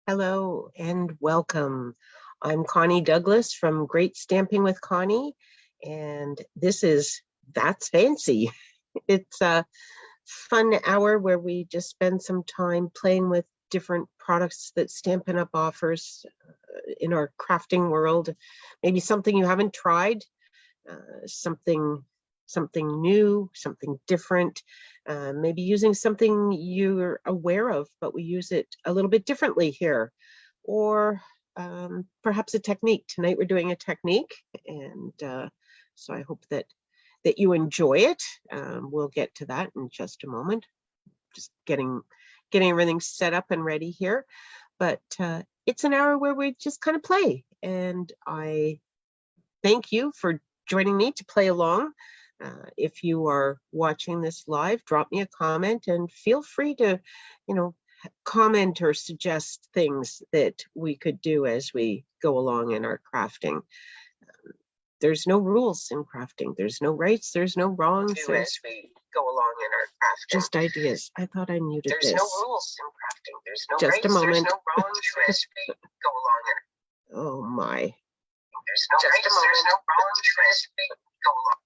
Hello and welcome. I'm Connie Douglas from Great Stamping with Connie, and this is That's Fancy. It's a fun hour where we just spend some time playing with different products that Stampin' Up! Offers in our crafting world. Maybe something you haven't tried, something new, something different, maybe using something you're aware of, but we use it a little bit differently here, or perhaps a technique. Tonight we're doing a technique, and so I hope that you enjoy it. We'll get to that in just a moment. Just getting everything set up and ready here, but it's an hour where we just kind of play, and I thank you for joining me to play along. If you are watching this live, drop me a comment and feel free to, comment or suggest things that we could do as we go along in our crafting. There's no rules in crafting. There's no rights. There's no wrongs. As we go along in our crafting. Just ideas. I thought I muted this. There's no rules in crafting. There's no rights. Just a moment. There's no wrongs as we go along in. Oh my. There's no rights. There's no wrongs as we go along.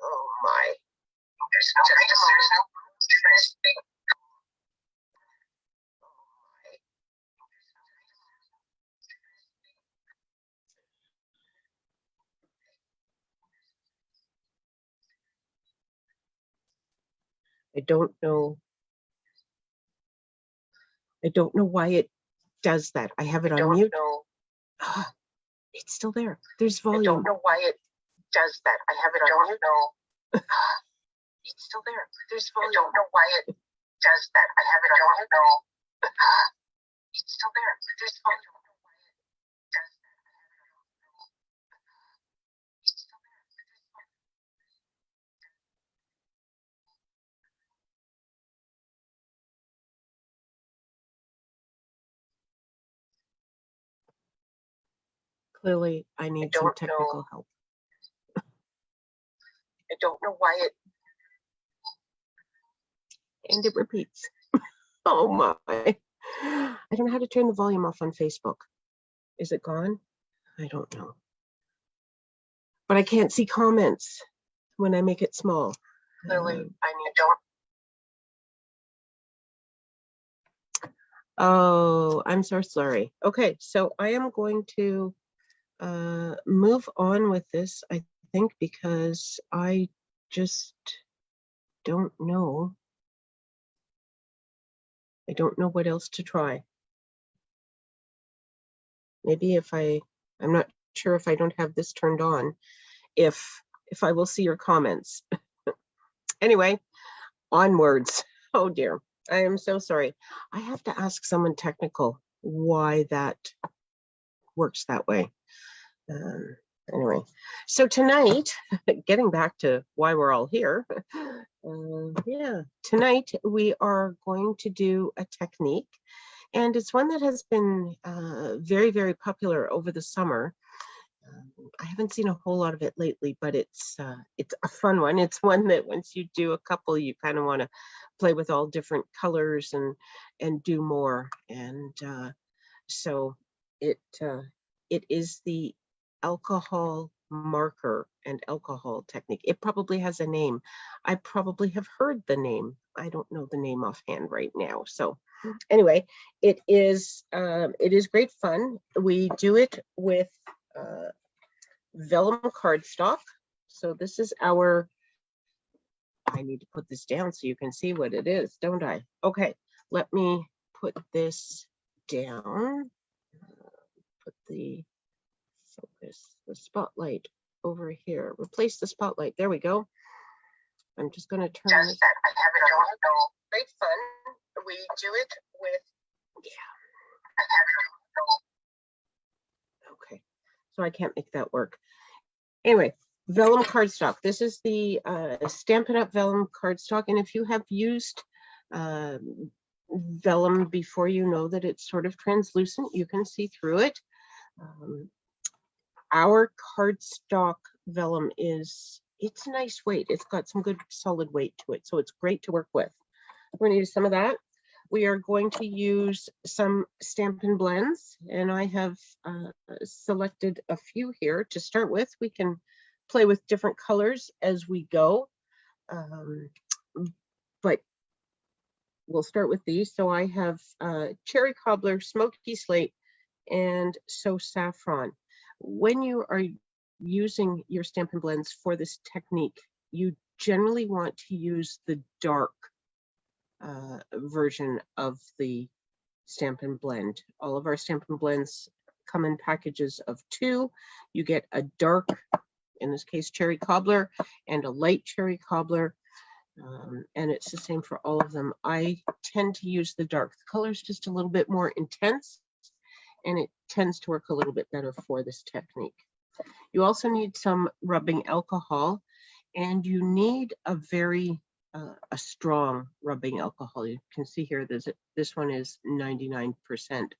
Oh my. There's no rights. There's no wrongs as we go along. I don't know why it does that. I have it on mute. It's still there. There's volume. I don't know why it does that. I have it on mute. It's still there. There's volume. I don't know why it does that. I have it on mute. It's still there. There's volume. Clearly, I need some technical help. I don't know why it... And it repeats. Oh my. I don't know how to turn the volume off on Facebook. Is it gone? I don't know. But I can't see comments when I make it small. Clearly, Oh, I'm so sorry. Okay, so I am going to move on with this, I think, because I just don't know. I don't know what else to try. Maybe if I'm not sure if I don't have this turned on, if I will see your comments. Anyway, onwards. Oh dear, I am so sorry. I have to ask someone technical why that works that way. Anyway, so tonight, getting back to why we're all here, tonight we are going to do a technique, and it's one that has been very, very popular over the summer. I haven't seen a whole lot of it lately, but it's a fun one. It's one that once you do a couple, you kind of want to play with all different colors and do more. And so it is the alcohol marker and alcohol technique. It probably has a name. I probably have heard the name. I don't know the name offhand right now. So anyway, it is great fun. We do it with Vellum Cardstock. So this is our, I need to put this down so you can see what it is, don't I? Okay, let me put this down. Put the focus, the spotlight over here. Replace the spotlight. There we go. I'm just going to turn this. I have it on. Great fun. We do it with, I have it on. Okay, so I can't make that work. Anyway, Vellum Cardstock. This is the Stampin' Up! Vellum Cardstock, and if you have used vellum before, you know that it's sort of translucent. You can see through it. Our cardstock vellum it's a nice weight. It's got some good solid weight to it, so it's great to work with. We're going to use some of that. we are going to use some Stampin' Blends, and I have selected a few here to start with. We can play with different colors as we go, but we'll start with these. So I have Cherry Cobbler, Smoky Slate, and So Saffron. When you are using your Stampin' Blends for this technique, you generally want to use the dark version of the Stampin' Blend. All of our Stampin' Blends come in packages of 2. You get a dark, in this case, Cherry Cobbler, and a light Cherry Cobbler. And it's the same for all of them. I tend to use the dark. The color is just a little bit more intense, and it tends to work a little bit better for this technique. You also need some rubbing alcohol, and you need a very a strong rubbing alcohol. You can see here, this one is 99%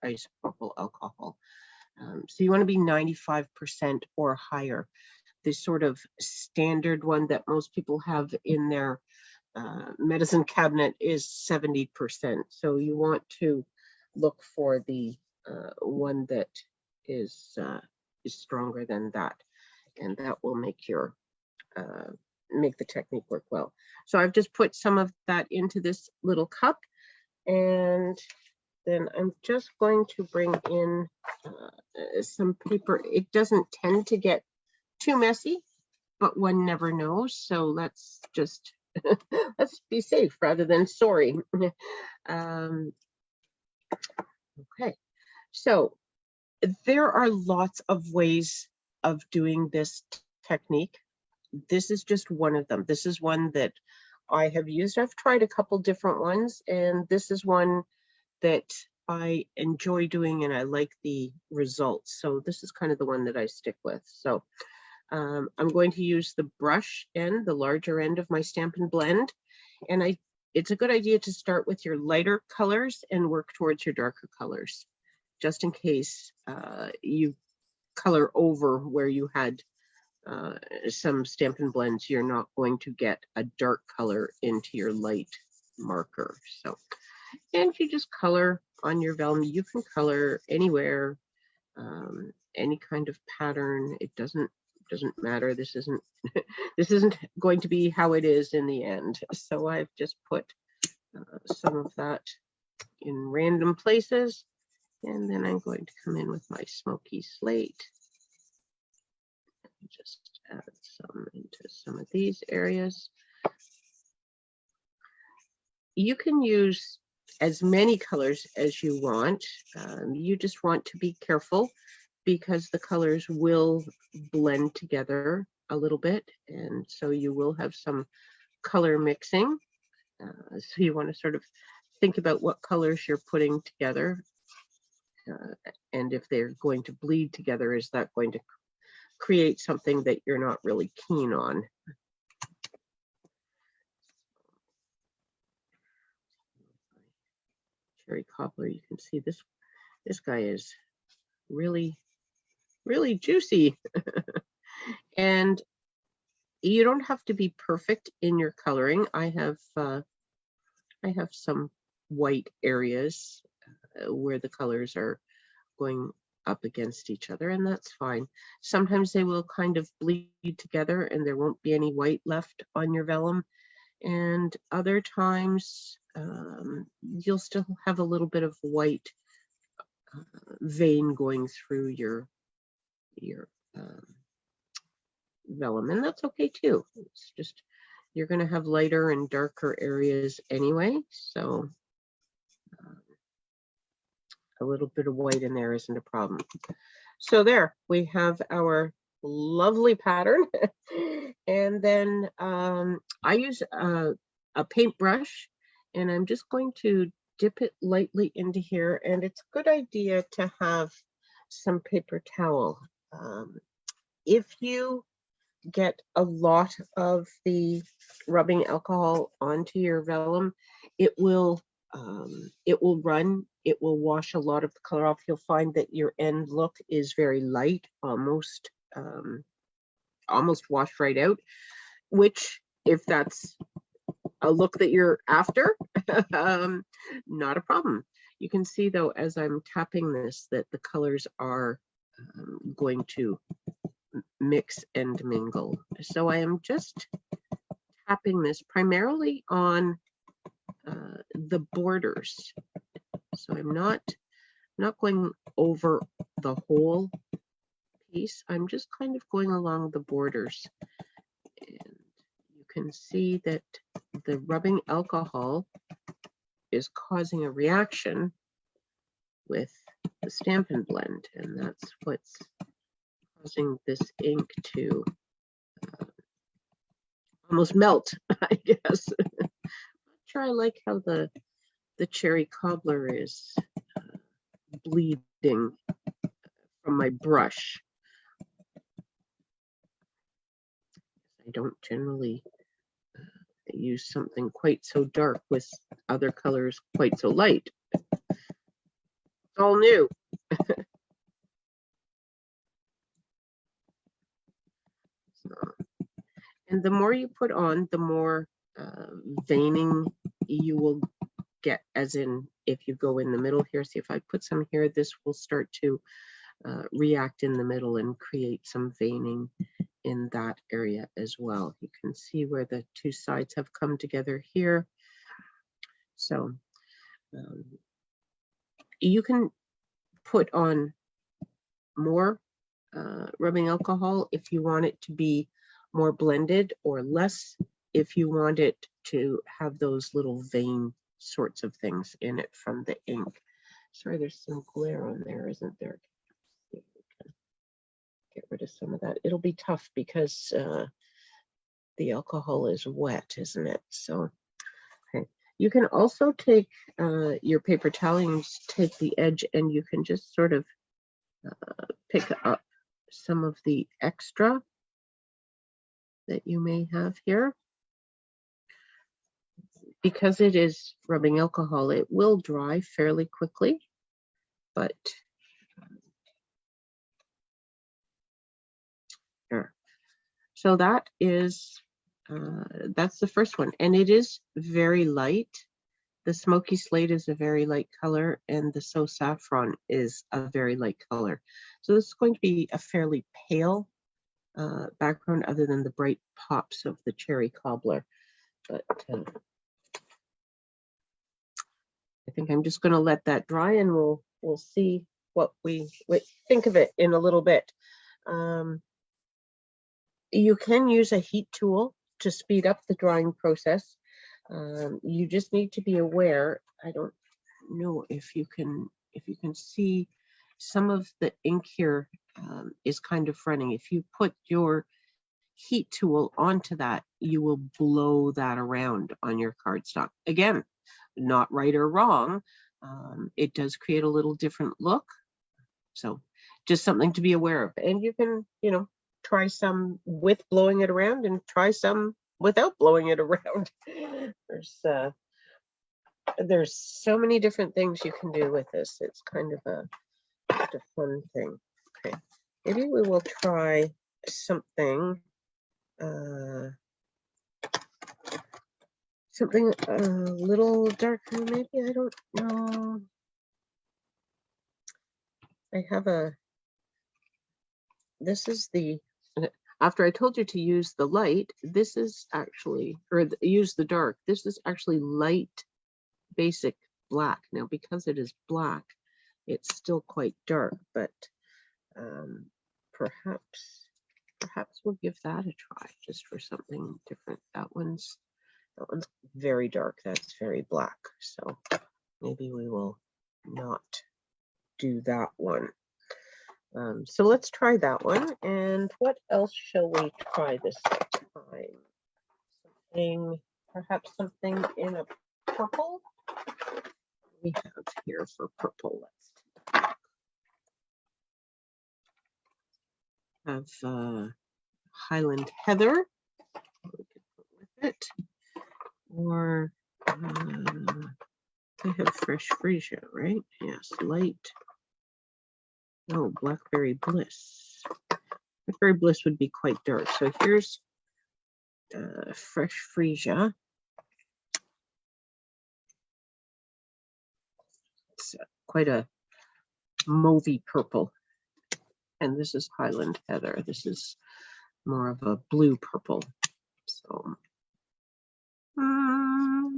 isopropyl alcohol. So you want to be 95% or higher. The sort of standard one that most people have in their medicine cabinet is 70%. So you want to look for the one that is stronger than that, and that will make your make the technique work well. So I've just put some of that into this little cup, and then I'm just going to bring in some paper. It doesn't tend to get too messy, but one never knows. So let's just let's be safe rather than sorry. Okay, so there are lots of ways of doing this technique. This is just one of them. This is one that I have used. I've tried a couple different ones, and this is one that I enjoy doing and I like the results. So this is kind of the one that I stick with. So I'm going to use the brush end, the larger end of my Stampin' Blend. And it's a good idea to start with your lighter colors and work towards your darker colors, just in case you color over where you had some Stampin' Blends. You're not going to get a dark color into your light marker. So, and you just color on your vellum. You can color anywhere, any kind of pattern. It doesn't matter. This isn't this isn't going to be how it is in the end. So I've just put some of that in random places, and then I'm going to come in with my Smoky Slate. Just add some into some of these areas. You can use as many colors as you want. You just want to be careful because the colors will blend together a little bit, and so you will have some color mixing. So you want to sort of think about what colors you're putting together, and if they're going to bleed together, is that going to create something that you're not really keen on? Cherry Cobbler, you can see this guy is really juicy. And you don't have to be perfect in your coloring. I have some white areas where the colors are going up against each other, and that's fine. Sometimes they will kind of bleed together and there won't be any white left on your vellum, and other times you'll still have a little bit of white vein going through your vellum, and that's okay too. It's just you're going to have lighter and darker areas anyway, so a little bit of white in there isn't a problem. So there we have our lovely pattern. And then I use a paintbrush, and I'm just going to dip it lightly into here, and it's a good idea to have some paper towel. If you get a lot of the rubbing alcohol onto your vellum, it will run, it will wash a lot of the color off. You'll find that your end look is very light, almost washed right out, which if that's a look that you're after, not a problem. You can see though, as I'm tapping this, that the colors are going to mix and mingle. So I am just tapping this primarily on the borders. So I'm not going over the whole piece. I'm just kind of going along the borders. And you can see that the rubbing alcohol is causing a reaction with the Stampin' Blend, and that's what's causing this ink to almost melt, I guess. Sure, I like how the cherry cobbler is bleeding from my brush. I don't generally use something quite so dark with other colors quite so light. It's all new. And the more you put on, the more veining you will get, as in if you go in the middle here. See, if I put some here, this will start to react in the middle and create some veining in that area as well. You can see where the two sides have come together here. So you can put on more rubbing alcohol if you want it to be more blended, or less if you want it to have those little vein sorts of things in it from the ink. Sorry, there's some glare on there, isn't there? Get rid of some of that. It'll be tough because the alcohol is wet, isn't it? So, okay. You can also take your paper towel and take the edge, and you can just sort of pick up some of the extra that you may have here. Because it is rubbing alcohol, it will dry fairly quickly, but there. So that is that's the first one, and it is very light. The Smoky Slate is a very light color, and the So Saffron is a very light color. So this is going to be a fairly pale background, other than the bright pops of the cherry cobbler. But I think I'm just going to let that dry, and we'll see what we think of it in a little bit. You can use a heat tool to speed up the drying process. You just need to be aware. I don't know if you can see some of the ink here is kind of running. If you put your heat tool onto that, you will blow that around on your cardstock. Again, not right or wrong. It does create a little different look. So just something to be aware of. And you can, try some with blowing it around and try some without blowing it around. There's so many different things you can do with this. It's kind of just a fun thing. Okay, maybe we will try something something a little darker, maybe. I don't know. I have this is after I told you to use the light, this is actually, or use the dark, this is actually light basic black. Now, because it is black, it's still quite dark, but perhaps we'll give that a try just for something different. That one's very dark. That's very black. So maybe we will not do that one. So let's try that one. And what else shall we try this time? Perhaps something in a purple. We have here for purple. Let's have Highland Heather. We could put with it, or I have Fresh Freesia, right? Yes, light. Oh, Blackberry Bliss. Blackberry Bliss would be quite dark. So here's Fresh Freesia. quite a mauvey purple. And this is Highland Heather. This is more of a blue purple. So I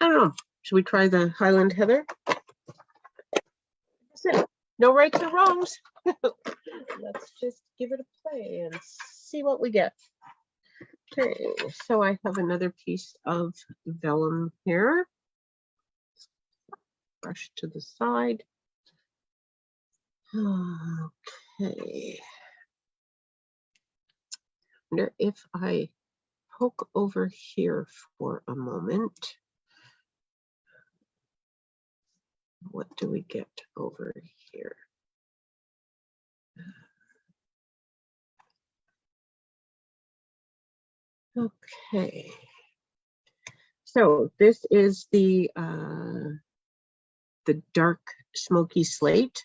don't know. Should we try the Highland Heather? That's it. No rights or wrongs. Let's just give it a play and see what we get. Okay, so I have another piece of vellum here. Brush to the side. Okay. I wonder if I poke over here for a moment. What do we get over here? Okay. So this is the dark smoky slate.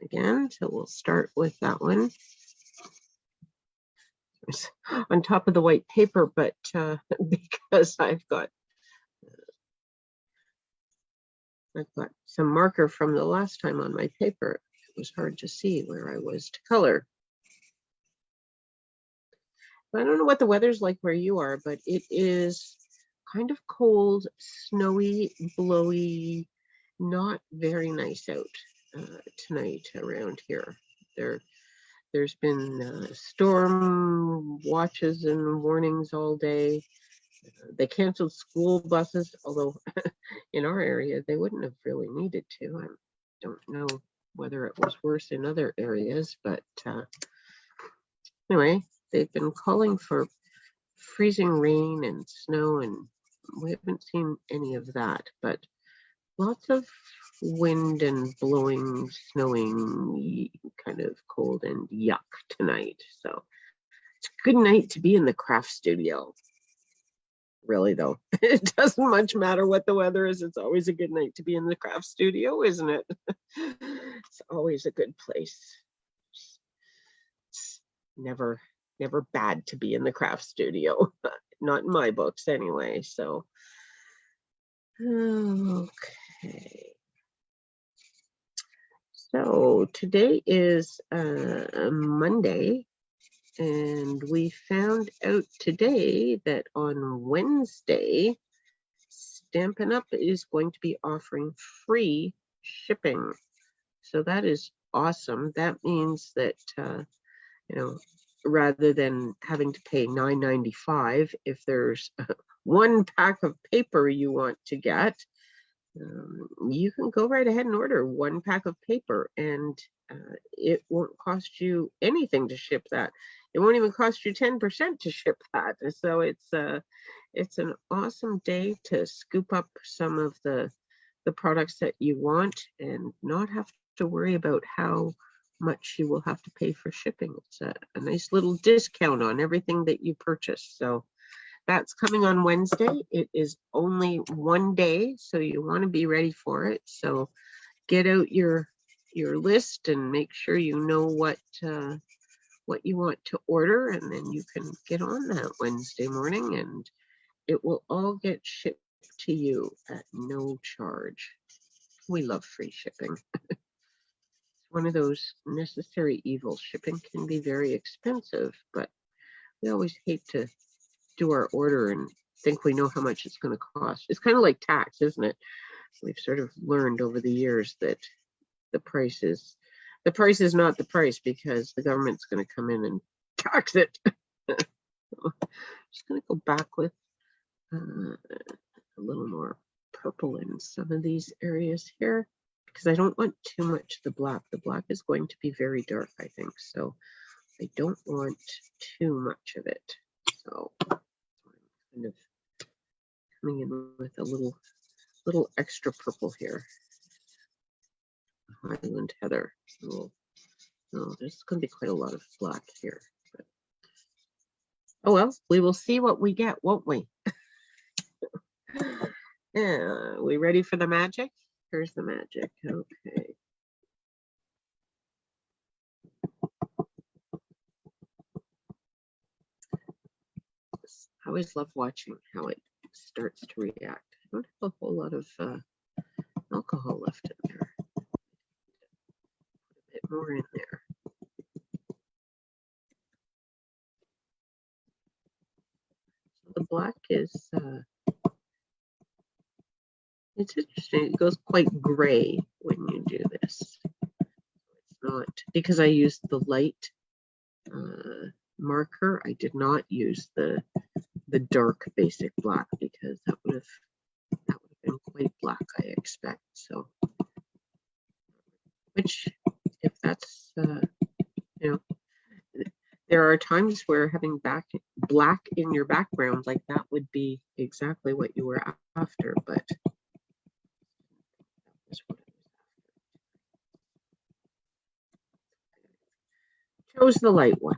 Again, so we'll start with that one. It's on top of the white paper, but because I've got some marker from the last time on my paper, it was hard to see where I was to color. I don't know what the weather's like where you are, but it is kind of cold, snowy, blowy, not very nice out tonight around here. There's been storm watches and warnings all day. They canceled school buses, although in our area they wouldn't have really needed to. I don't know whether it was worse in other areas, but anyway, they've been calling for freezing rain and snow, and we haven't seen any of that, but lots of wind and blowing, snowing, kind of cold and yuck tonight. So it's a good night to be in the craft studio. Really, though, it doesn't much matter what the weather is. It's always a good night to be in the craft studio, isn't it? It's always a good place. It's never bad to be in the craft studio. Not in my books anyway. So okay. So today is Monday, and we found out today that on Wednesday, Stampin' Up! Is going to be offering free shipping. So that is awesome. That means that, you know, rather than having to pay $9.95 if there's one pack of paper you want to get, you can go right ahead and order one pack of paper, and it won't cost you anything to ship that. It won't even cost you 10% to ship that. So it's an awesome day to scoop up some of the products that you want and not have to worry about how much you will have to pay for shipping. It's a nice little discount on everything that you purchase. So that's coming on Wednesday. It is only one day, so you want to be ready for it. So get out your list and make sure you know what you want to order, and then you can get on that Wednesday morning, and it will all get shipped to you at no charge. We love free shipping. It's one of those necessary evils. Shipping can be very expensive, but we always hate to do our order and think we know how much it's going to cost. It's kind of like tax, isn't it? We've sort of learned over the years that the price is not the price because the government's going to come in and tax it. Just going to go back with a little more purple in some of these areas here because I don't want too much of the black. The black is going to be very dark, I think, so I don't want too much of it. So I'm kind of coming in with a little extra purple here. Highland Heather. So, there's going to be quite a lot of black here. But, oh well, we will see what we get, won't we? Yeah, we ready for the magic? Here's the magic. Okay. I always love watching how it starts to react. I don't have a whole lot of alcohol left in there. Put a bit more in there. The black is, it's interesting. It goes quite gray when you do this. It's not, because I used the light marker. I did not use the dark basic black because that would have been quite black, I expect. So, which, if that's, you know, there are times where having black in your background like that would be exactly what you were after, but that was what I was after. Chose the light one.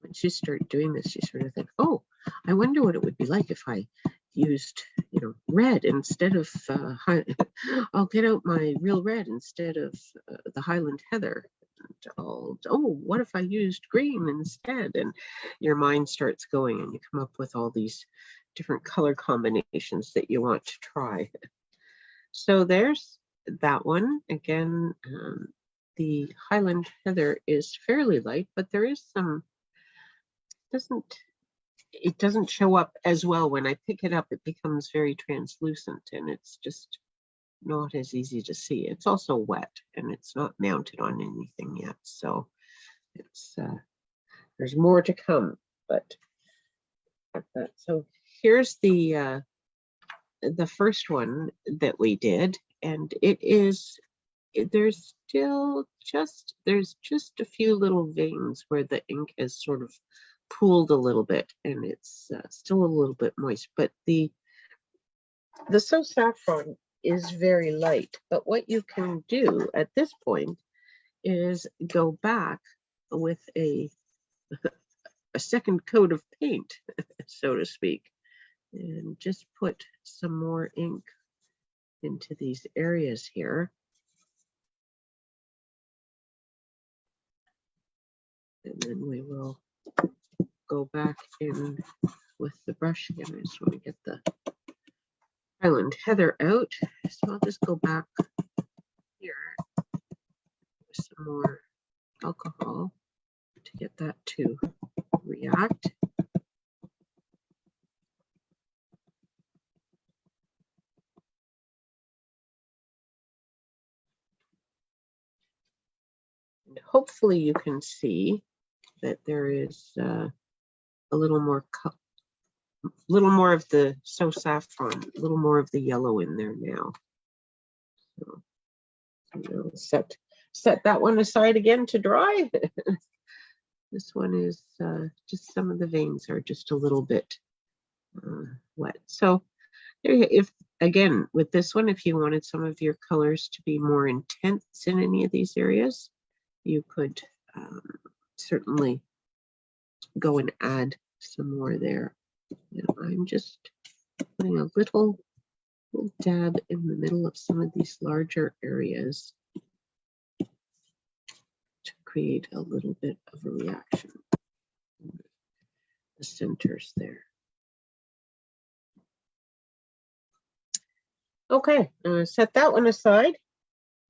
Once you start doing this, you sort of think, oh, I wonder what it would be like if I used, you know, red instead of, I'll get out my real red instead of the Highland Heather. And oh, what if I used green instead? And your mind starts going and you come up with all these different color combinations that you want to try. So there's that one. Again, the Highland Heather is fairly light, but there is some, it doesn't show up as well. When I pick it up, it becomes very translucent and it's just not as easy to see. It's also wet and it's not mounted on anything yet. So it's, there's more to come, but that. So here's the first one that we did, and it is, there's just a few little veins where the ink has sort of pooled a little bit and it's still a little bit moist, but the So Saffron is very light. But what you can do at this point is go back with a second coat of paint, so to speak, and just put some more ink into these areas here. And then we will go back in with the brush again. I just want to get the Highland Heather out. So I'll just go back here with some more alcohol to get that to react. And hopefully you can see that there is a little more of the So Saffron, a little more of the yellow in there now. So I'll set that one aside again to dry. This one is just, some of the veins are just a little bit wet. So if again, with this one, if you wanted some of your colors to be more intense in any of these areas, you could certainly go and add some more there. I'm just putting a little dab in the middle of some of these larger areas to create a little bit of a reaction. The centers there. Okay, set that one aside,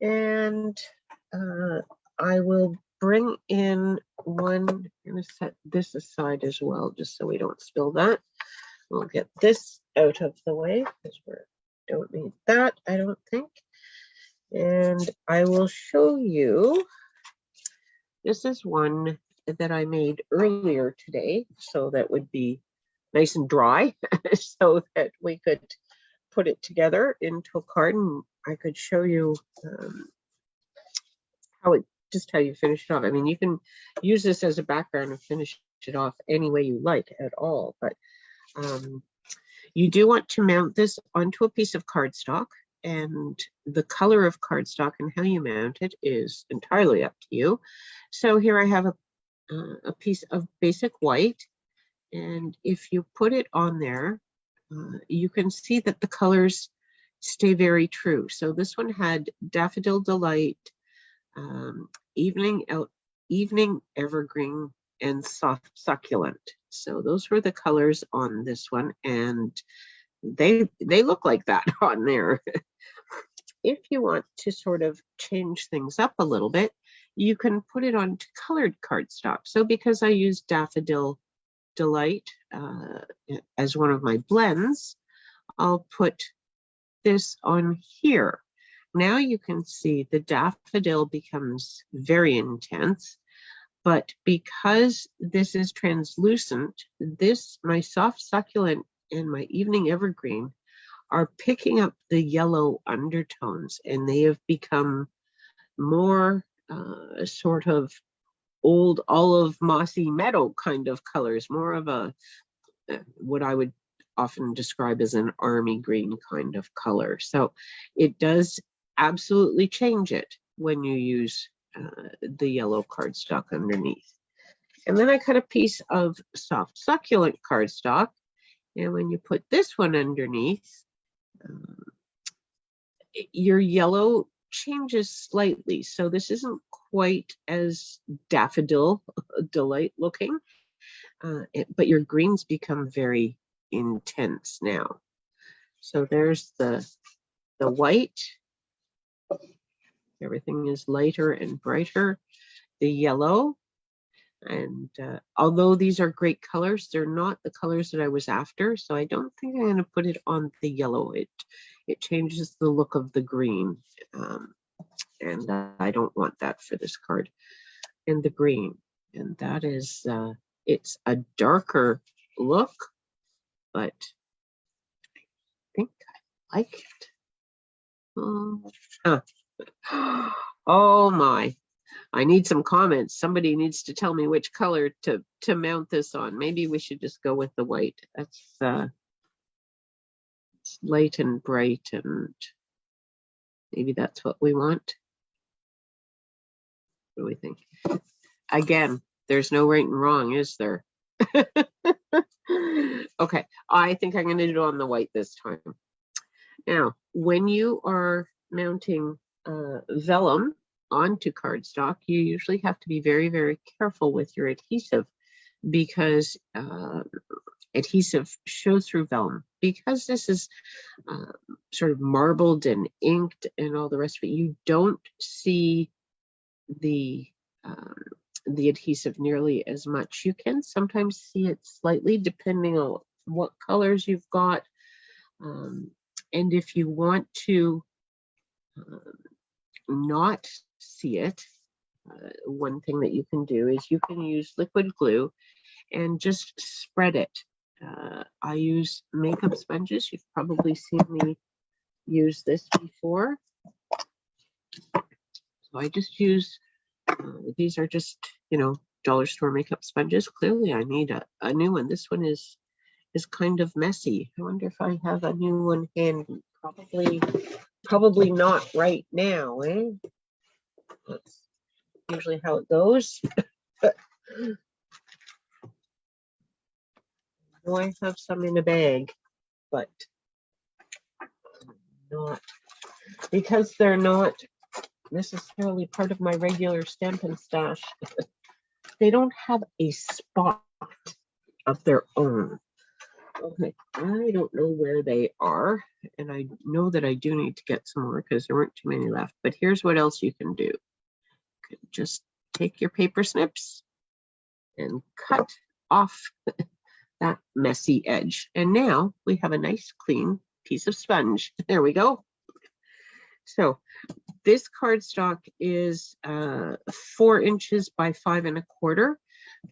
and I will bring in one. I'm going to set this aside as well, just so we don't spill that. We'll get this out of the way because we don't need that, I don't think. And I will show you. This is one that I made earlier today, so that would be nice and dry, so that we could put it together into a card, and I could show you how you finish it off. I mean, you can use this as a background and finish it off any way you like at all, but you do want to mount this onto a piece of cardstock, and the color of cardstock and how you mount it is entirely up to you. So here I have a piece of basic white, and if you put it on there, you can see that the colors stay very true. So this one had Daffodil Delight, Evening Evergreen, and Soft Succulent. So those were the colors on this one, and they look like that on there. If you want to sort of change things up a little bit, you can put it on colored cardstock. So because I use Daffodil Delight as one of my blends, I'll put this on here. Now you can see the daffodil becomes very intense, but because this is translucent, my soft succulent and my evening evergreen are picking up the yellow undertones, and they have become more sort of old olive mossy meadow kind of colors, more of a what I would often describe as an army green kind of color. So it does absolutely change it when you use the yellow cardstock underneath. And then I cut a piece of soft succulent cardstock, and when you put this one underneath, your yellow changes slightly. So this isn't quite as Daffodil Delight looking, but your greens become very intense now. So there's the white. Everything is lighter and brighter. The yellow, and although these are great colors, they're not the colors that I was after, so I don't think I'm going to put it on the yellow. It changes the look of the green, and I don't want that for this card. And the green, and that is it's a darker look, but I think I like it. Oh my, I need some comments. Somebody needs to tell me which color to mount this on. Maybe we should just go with the white. That's it's light and bright, and maybe that's what we want. What do we think? Again, there's no right and wrong, is there? Okay, I think I'm going to do it on the white this time. Now, when you are mounting vellum onto cardstock, you usually have to be very, very careful with your adhesive, because adhesive shows through vellum. Because this is sort of marbled and inked and all the rest of it, you don't see the adhesive nearly as much. You can sometimes see it slightly depending on what colors you've got. And if you want to not see it, one thing that you can do is you can use liquid glue and just spread it. I use makeup sponges. You've probably seen me use this before. So I just use, these are just, dollar store makeup sponges. Clearly I need a new one. This one is kind of messy. I wonder if I have a new one handy. Probably not right now, eh? That's usually how it goes. Oh, I have some in a bag, but not because they're not necessarily part of my regular Stampin' stash. They don't have a spot of their own. Okay, I don't know where they are, and I know that I do need to get some more because there weren't too many left. But here's what else you can do. You can just take your paper snips and cut off that messy edge. And now we have a nice clean piece of sponge. There we go. So this cardstock is 4 inches by 5 1/4.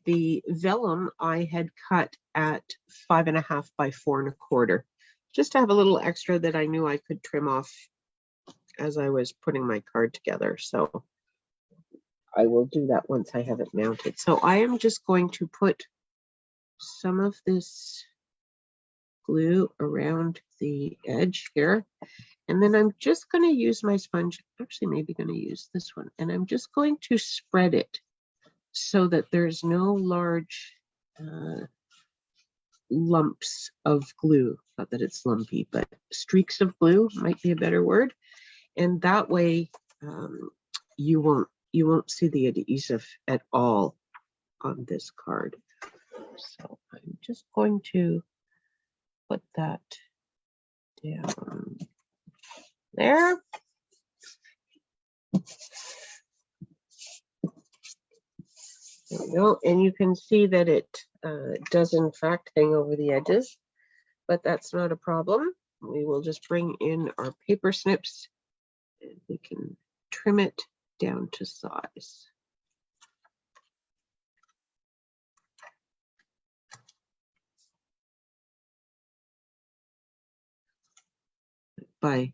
The vellum I had cut at 5 1/2 by 4 1/4, just to have a little extra that I knew I could trim off as I was putting my card together. So I will do that once I have it mounted. So I am just going to put some of this glue around the edge here. And then I'm just going to use my sponge, actually maybe going to use this one, and I'm just going to spread it so that there's no large lumps of glue. Not that it's lumpy, but streaks of glue might be a better word. And that way you won't see the adhesive at all on this card. So I'm just going to put that down there. There we go. And you can see that it does in fact hang over the edges, but that's not a problem. We will just bring in our paper snips and we can trim it down to size. By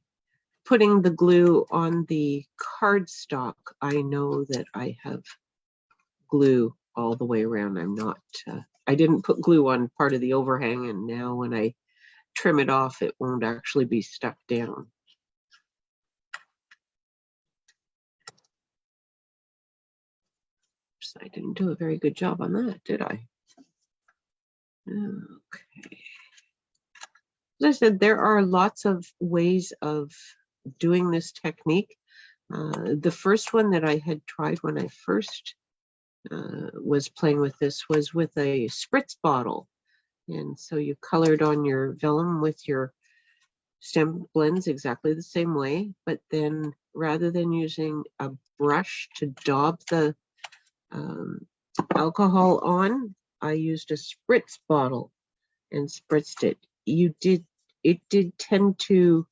putting the glue on the cardstock, I know that I have glue all the way around. I'm not, I didn't put glue on part of the overhang, and now when I trim it off, it won't actually be stuck down. I didn't do a very good job on that, did I? Okay. As I said, there are lots of ways of doing this technique. The first one that I had tried when I first was playing with this was with a spritz bottle. And so you colored on your vellum with your Stampin Blends exactly the same way, but then rather than using a brush to daub the alcohol on, I used a spritz bottle and spritzed it. It did tend to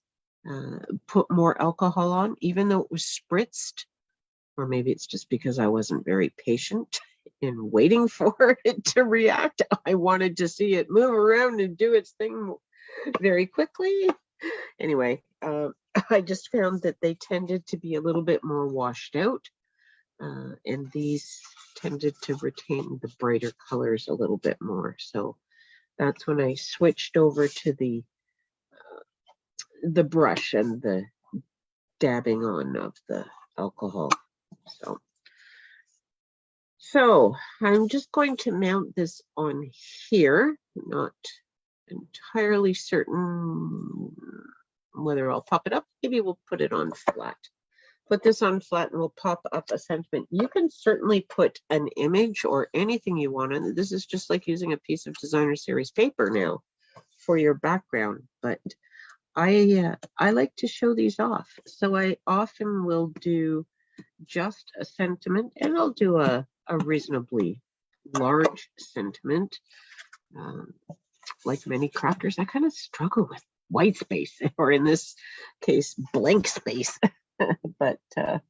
put more alcohol on, even though it was spritzed, or maybe it's just because I wasn't very patient in waiting for it to react. I wanted to see it move around and do its thing very quickly. Anyway, I just found that they tended to be a little bit more washed out, and these tended to retain the brighter colors a little bit more. So that's when I switched over to the brush and the dabbing on of the alcohol. So I'm just going to mount this on here. Not entirely certain whether I'll pop it up. Maybe we'll put it on flat. Put this on flat and we'll pop up a sentiment. You can certainly put an image or anything you want on. This is just like using a piece of designer series paper now for your background, but I like to show these off. So I often will do just a sentiment, and I'll do a reasonably large sentiment. Like many crafters, I kind of struggle with white space, or in this case, blank space. But I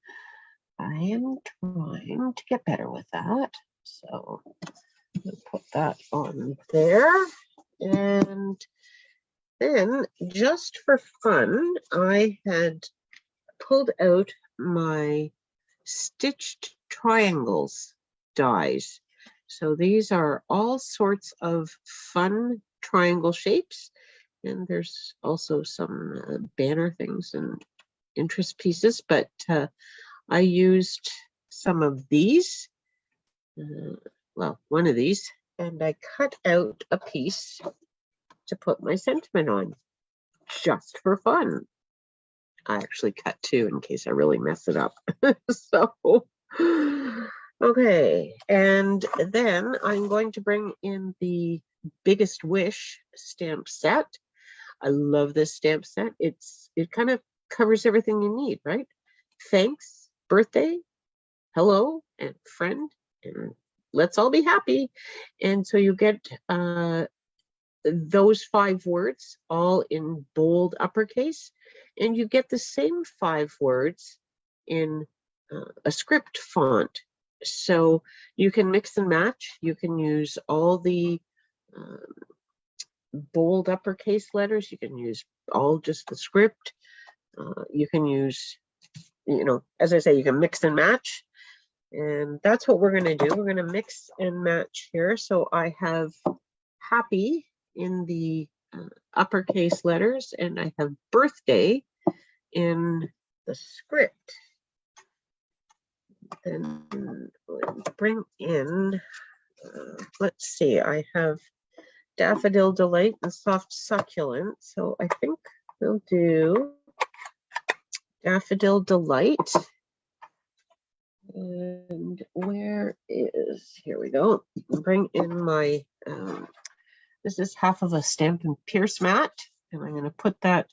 am trying to get better with that. So I'll put that on there. And then, just for fun, I had pulled out my stitched triangles dies. So these are all sorts of fun triangle shapes. And there's also some banner things and interest pieces, but I used some of these, well, one of these, and I cut out a piece to put my sentiment on, just for fun. I actually cut two in case I really mess it up. So, okay, and then I'm going to bring in the Biggest Wish stamp set. I love this stamp set. It kind of covers everything you need, right? Thanks, birthday, hello, and friend, and let's all be happy. And so you get those 5 words all in bold uppercase, and you get the same 5 words in a script font. So you can mix and match. You can use all the bold uppercase letters. You can use all just the script. You can use, you know, as I say, you can mix and match. And that's what we're going to do. We're going to mix and match here. So I have happy in the uppercase letters, and I have birthday in the script. Then we'll bring in, let's see, I have Daffodil Delight and Soft Succulent. So I think we'll do Daffodil Delight. And where is, here we go. Bring in my, this is half of a Stampin' Pierce mat, and I'm going to put that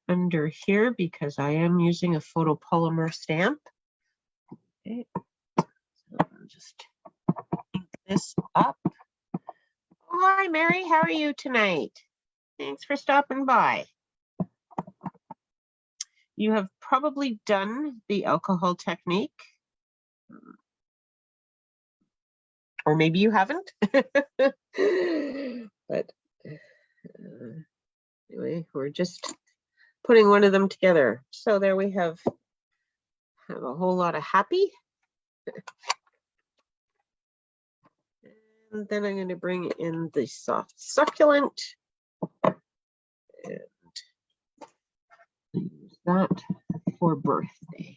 under here because I am using a photopolymer stamp. Okay, so I'll just ink this up. Oh, hi, Mary. How are you tonight? Thanks for stopping by. You have probably done the alcohol technique, or maybe you haven't. But anyway, we're just putting one of them together. So there we have a whole lot of happy. And then I'm going to bring in the soft succulent and use that for birthday.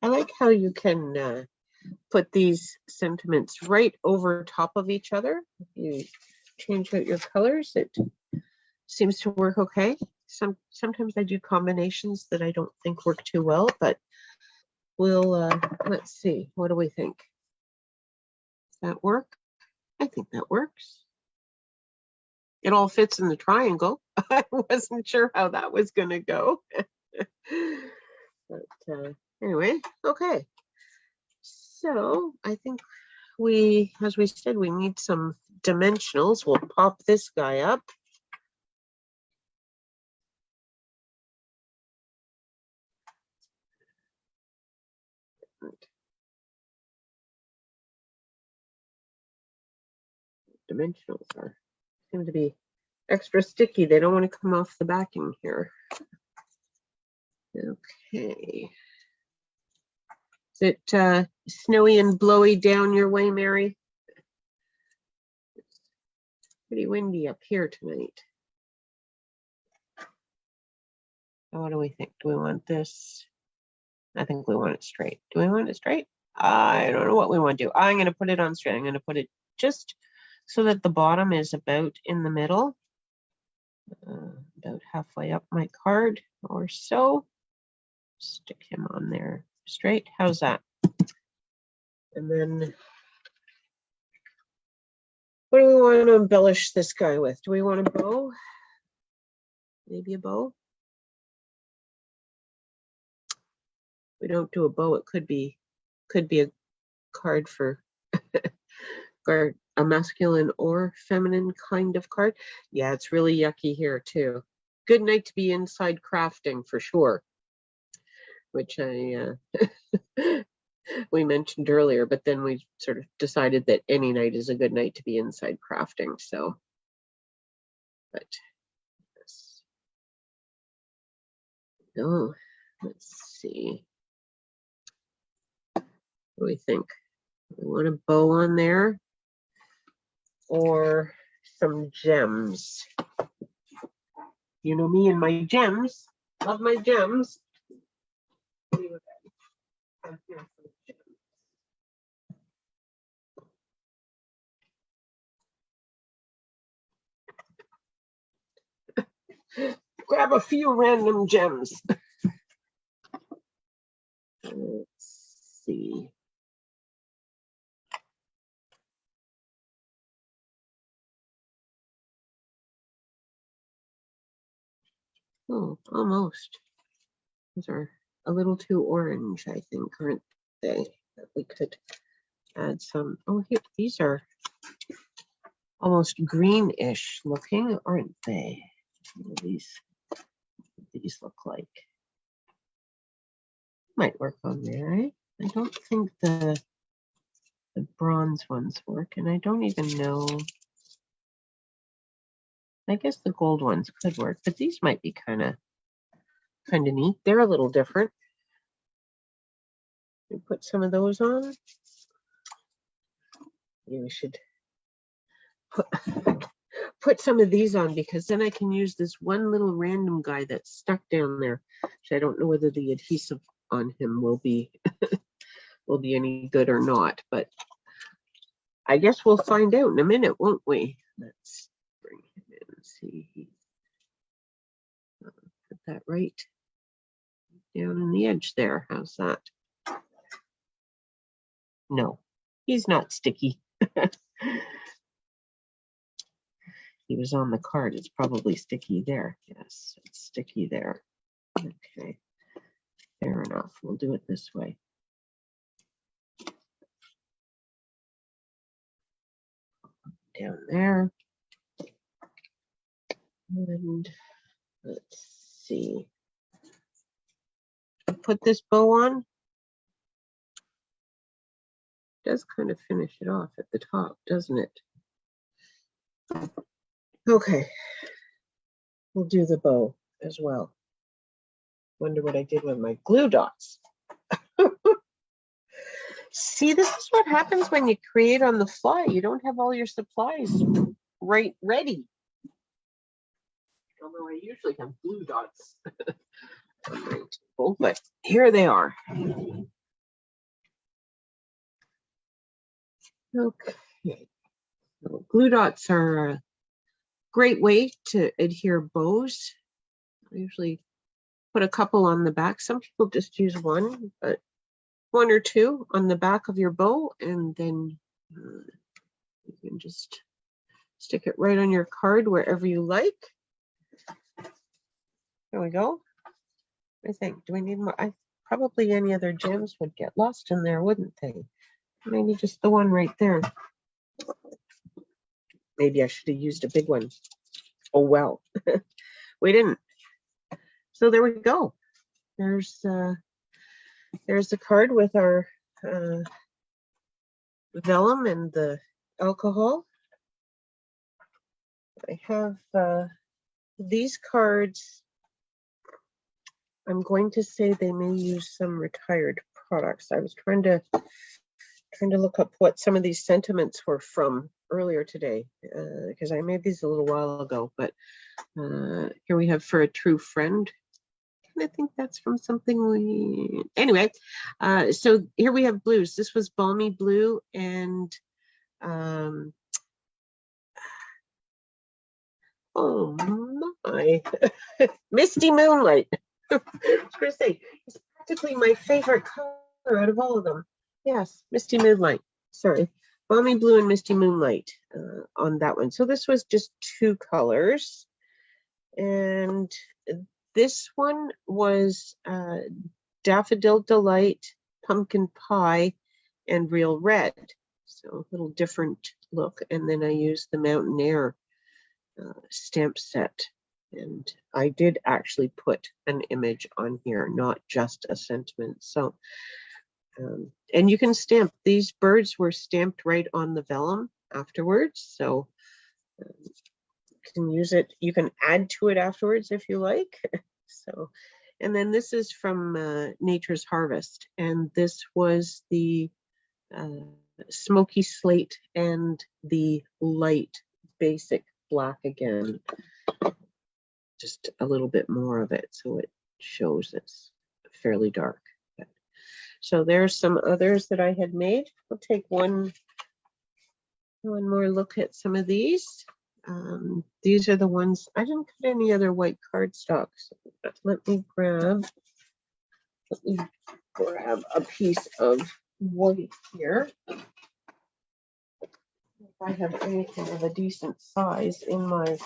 I like how you can put these sentiments right over top of each other. If you change out your colors, it seems to work okay. Sometimes I do combinations that I don't think work too well, but we'll let's see. What do we think? Does that work? I think that works. It all fits in the triangle. I wasn't sure how that was going to go. But anyway, okay. So I think as we said, we need some dimensionals. We'll pop this guy up. Dimensionals seem to be extra sticky. They don't want to come off the backing here. Okay. Is it snowy and blowy down your way, Mary? It's pretty windy up here tonight. So what do we think? Do we want this? I think we want it straight. Do we want it straight? I don't know what we want to do. I'm going to put it on straight. I'm going to put it just so that the bottom is about in the middle, about halfway up my card or so. Stick him on there straight. How's that? And then what do we want to embellish this guy with? Do we want a bow? Maybe a bow? We don't do a bow. It could be a card for a masculine or feminine kind of card. Yeah, it's really yucky here too. Good night to be inside crafting for sure, which we mentioned earlier, but then we sort of decided that any night is a good night to be inside crafting. So, but yes. Oh, let's see. What do we think? We want a bow on there or some gems. You know me and my gems. Love my gems. Grab a few random gems. Let's see. Oh, almost. Those are a little too orange, I think, aren't they? That we could add some. Oh, here, these are almost greenish looking, aren't they? What do these look like? Might work on there, eh? I don't think the bronze ones work, and I don't even know. I guess the gold ones could work, but these might be kind of neat. They're a little different. We put some of those on. Maybe we should put some of these on because then I can use this one little random guy that's stuck down there. Which I don't know whether the adhesive on him will be any good or not, but I guess we'll find out in a minute, won't we? Let's bring him in and see. that right down in the edge there. How's that? No, he's not sticky. He was on the card. It's probably sticky there. Yes, it's sticky there. Okay, fair enough. We'll do it this way. Down there. And let's see. Put this bow on. It does kind of finish it off at the top, doesn't it? Okay. We'll do the bow as well. Wonder what I did with my glue dots. See, this is what happens when you create on the fly. You don't have all your supplies right ready. Although I usually have glue dots on my table, but here they are. Okay. So glue dots are a great way to adhere bows. I usually put a couple on the back. Some people just use one, but one or two on the back of your bow, and then you can just stick it right on your card wherever you like. There we go. I think, do we need more? Probably any other gems would get lost in there, wouldn't they? Maybe just the one right there. Maybe I should have used a big one. Oh, well, we didn't. So there we go. There's the card with our vellum and the alcohol. I have these cards. I'm going to say they may use some retired products. I was trying to look up what some of these sentiments were from earlier today, because I made these a little while ago. But here we have For a True Friend. I think that's from something we, anyway. So here we have blues. This was Balmy Blue and oh my, Misty Moonlight. I was going to say, it's practically my favorite color out of all of them. Yes, Misty Moonlight. Sorry, Balmy Blue and Misty Moonlight on that one. So this was just two colors. And this one was Daffodil Delight, Pumpkin Pie, and Real Red. So a little different look. And then I used the Mountain Air stamp set. And I did actually put an image on here, not just a sentiment. So, and you can stamp. These birds were stamped right on the vellum afterwards. So you can use it. You can add to it afterwards if you like. So, and then this is from Nature's Harvest. And this was the smoky slate and the light basic black again. Just a little bit more of it, so it shows it's fairly dark. So there's some others that I had made. We'll take one more look at some of these. These are the ones, I didn't cut any other white cardstock. So let me grab a piece of white here. If I have anything of a decent size in my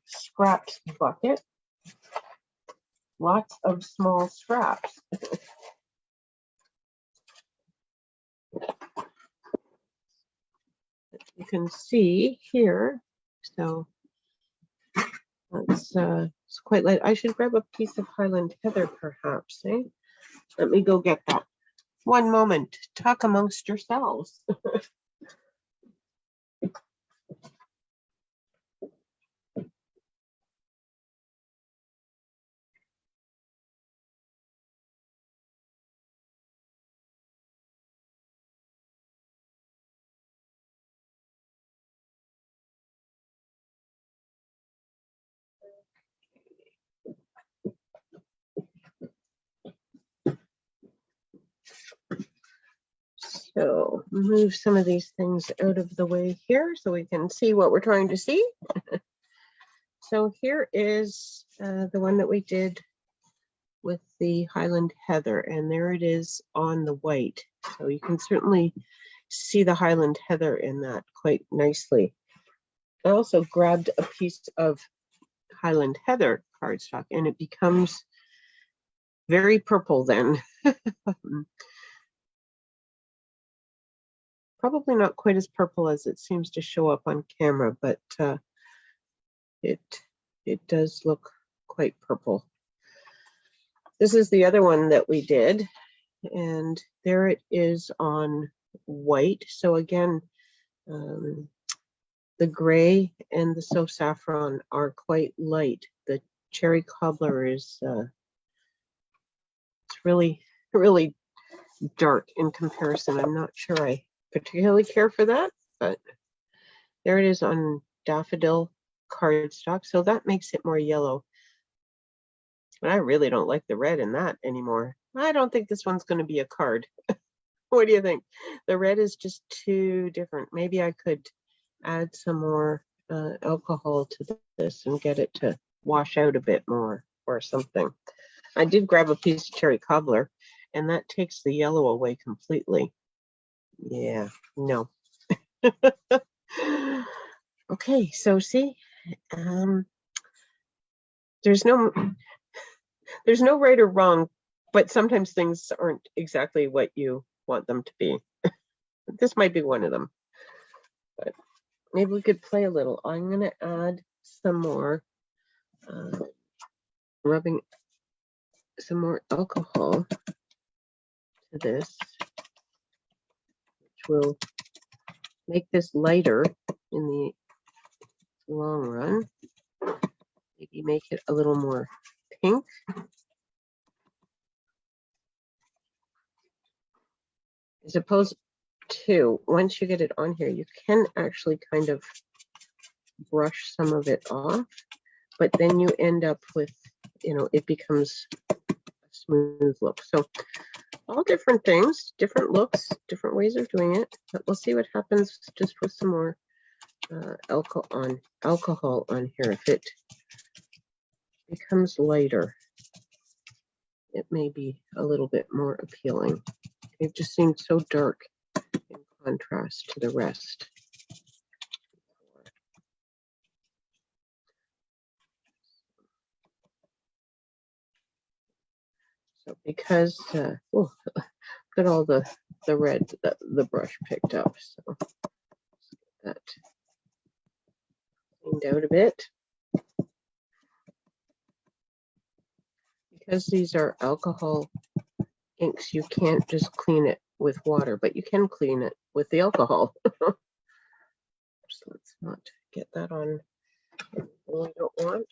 scraps bucket. Lots of small scraps. You can see here. So it's quite light. I should grab a piece of Highland Heather, perhaps. Eh? Let me go get that. One moment. Talk amongst yourselves. So move some of these things out of the way here so we can see what we're trying to see. So here is the one that we did with the Highland Heather, and there it is on the white. So you can certainly see the Highland Heather in that quite nicely. I also grabbed a piece of Highland Heather cardstock, and it becomes very purple then. Probably not quite as purple as it seems to show up on camera, but it does look quite purple. This is the other one that we did, and there it is on white. So again, the gray and the So Saffron are quite light. The cherry cobbler is it's really, really dark in comparison. I'm not sure I particularly care for that, but there it is on Daffodil cardstock. So that makes it more yellow. But I really don't like the red in that anymore. I don't think this one's going to be a card. What do you think? The red is just too different. Maybe I could add some more alcohol to this and get it to wash out a bit more or something. I did grab a piece of cherry cobbler, and that takes the yellow away completely. Yeah, no. Okay, so see, there's no right or wrong, but sometimes things aren't exactly what you want them to be. This might be one of them, but maybe we could play a little. I'm going to add some more, rubbing some more alcohol to this, which will make this lighter in the long run. Maybe make it a little more pink. As opposed to, once you get it on here, you can actually kind of brush some of it off, but then you end up with, it becomes a smooth look. So all different things, different looks, different ways of doing it, but we'll see what happens just with some more alcohol on here. If it becomes lighter, it may be a little bit more appealing. It just seemed so dark in contrast to the rest. So because, look at all the red that the brush picked up. So that cleaned out a bit. Because these are alcohol inks, you can't just clean it with water, but you can clean it with the alcohol. So let's not get that on what we don't want.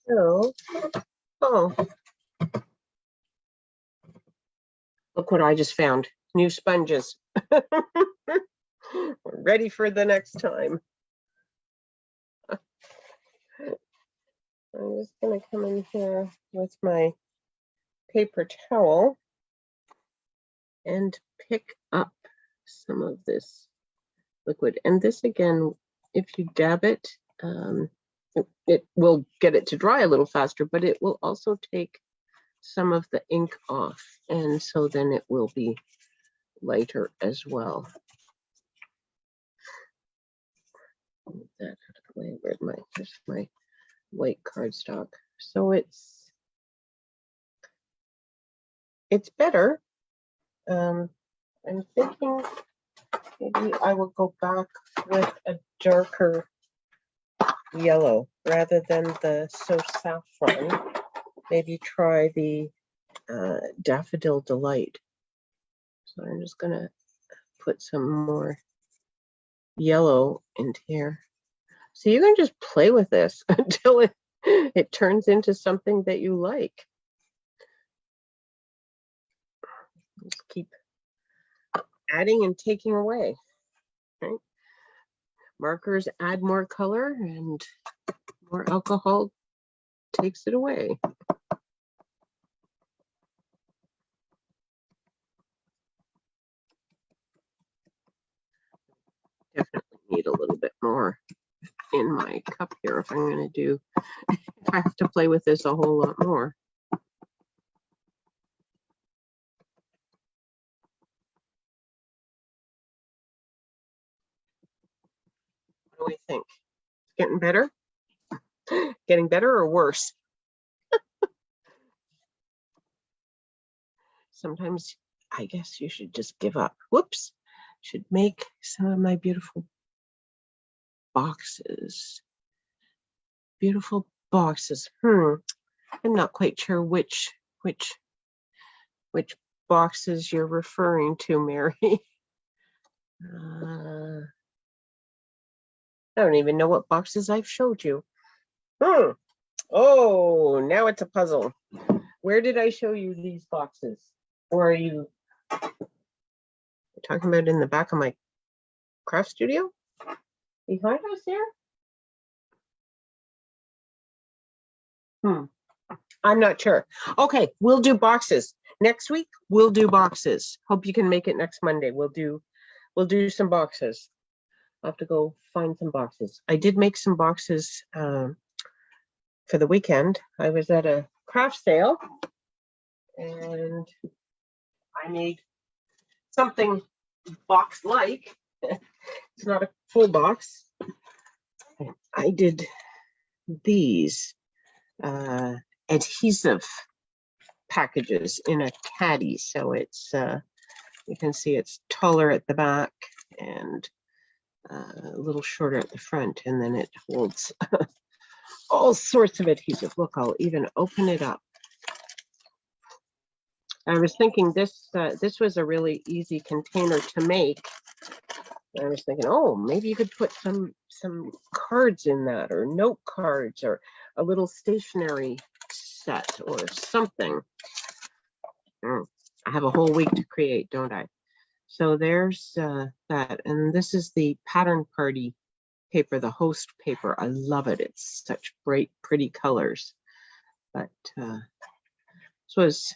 So, oh, look what I just found. New sponges. We're ready for the next time. I'm just going to come in here with my paper towel and pick up some of this liquid. And this, again, if you dab it, it will get it to dry a little faster, but it will also take some of the ink off. And so then it will be lighter as well. Move that out of the way. Where's my white cardstock? So it's better. I'm thinking maybe I will go back with a darker yellow rather than the So Saffron. Maybe try the Daffodil Delight. So I'm just going to put some more yellow into here. So you can just play with this until it turns into something that you like. Just keep adding and taking away. Right? Markers add more color, and more alcohol takes it away. Definitely need a little bit more. in my cup here if I'm going to do, if I have to play with this a whole lot more. What do we think? Getting better? Getting better or worse? Sometimes I guess you should just give up. Whoops. Should make some of my beautiful boxes. Beautiful boxes. I'm not quite sure which boxes you're referring to, Mary. I don't even know what boxes I've showed you. Oh, now it's a puzzle. Where did I show you these boxes? Or are you talking about in the back of my craft studio? Behind us there? I'm not sure. Okay, we'll do boxes. Next week, we'll do boxes. Hope you can make it next Monday. We'll do some boxes. I'll have to go find some boxes. I did make some boxes for the weekend. I was at a craft sale and I made something box-like. It's not a full box. I did these adhesive packages in a caddy, so it's you can see it's taller at the back and a little shorter at the front, and then it holds all sorts of adhesive. Look, I'll even open it up. I was thinking this was a really easy container to make. I was thinking, oh, maybe you could put some cards in that, or note cards, or a little stationery set or something. I have a whole week to create, don't I? So there's that, and this is the pattern party paper, the host paper. I love it. It's such bright, pretty colors. But this was,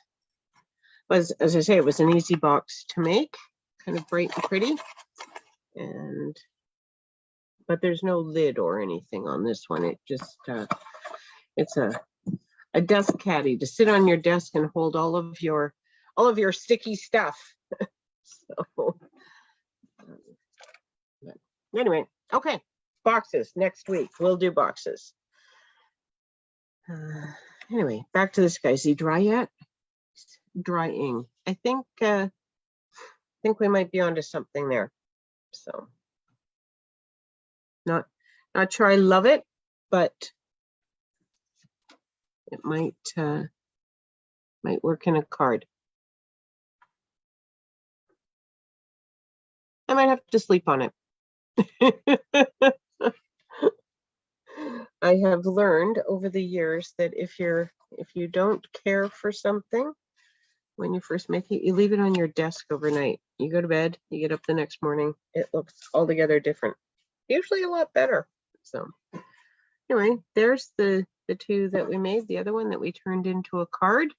as I say, it was an easy box to make, kind of bright and pretty. But there's no lid or anything on this one. It just it's a desk caddy to sit on your desk and hold all of your sticky stuff. So anyway, okay, boxes next week. We'll do boxes. Anyway, back to this guy. Is he dry yet? Drying. I think we might be onto something there. So not sure I love it, but it might work in a card. I might have to sleep on it. I have learned over the years that if you don't care for something when you first make it, you leave it on your desk overnight. You go to bed, you get up the next morning, it looks altogether different. Usually a lot better. So anyway, there's the two that we made. The other one that we turned into a card.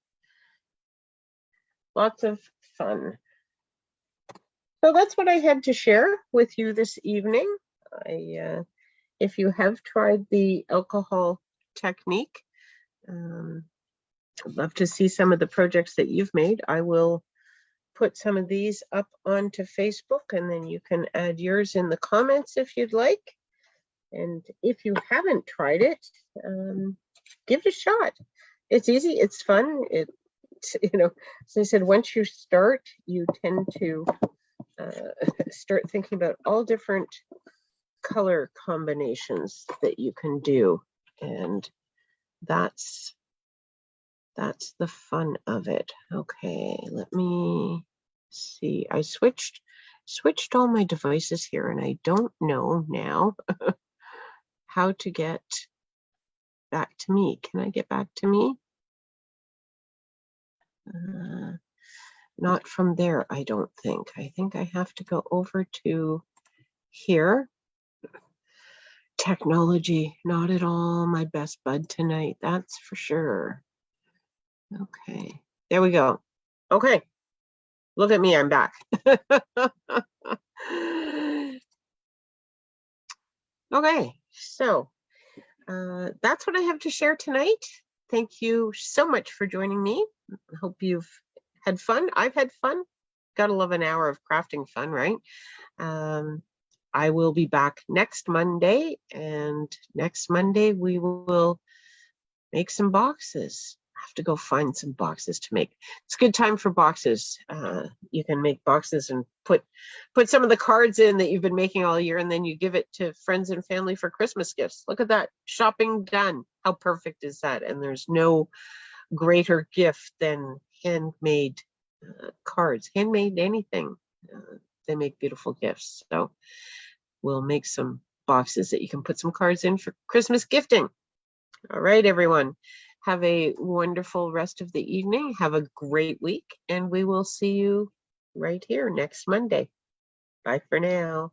Lots of fun. So that's what I had to share with you this evening. If you have tried the alcohol technique, I'd love to see some of the projects that you've made. I will put some of these up onto Facebook, and then you can add yours in the comments if you'd like. And if you haven't tried it, give it a shot. It's easy, it's fun. It's, as I said, once you start, you tend to start thinking about all different color combinations that you can do, and that's the fun of it. Okay, let me see. I switched all my devices here, and I don't know now how to get back to me. Can I get back to me? Not from there, I don't think. I think I have to go over to here. Technology, not at all my best bud tonight, that's for sure. Okay, there we go. Okay, look at me, I'm back. Okay, So that's what I have to share tonight. Thank you so much for joining me. I hope you've had fun. I've had fun. Gotta love an hour of crafting fun, right? I will be back next Monday, and next Monday we will make some boxes. I have to go find some boxes to make. It's a good time for boxes. You can make boxes and put some of the cards in that you've been making all year, and then you give it to friends and family for Christmas gifts. Look at that. Shopping done. How perfect is that? And there's no greater gift than handmade cards. Handmade anything. They make beautiful gifts. So we'll make some boxes that you can put some cards in for Christmas gifting. All right, everyone. Have a wonderful rest of the evening. Have a great week, and we will see you right here next Monday. Bye for now.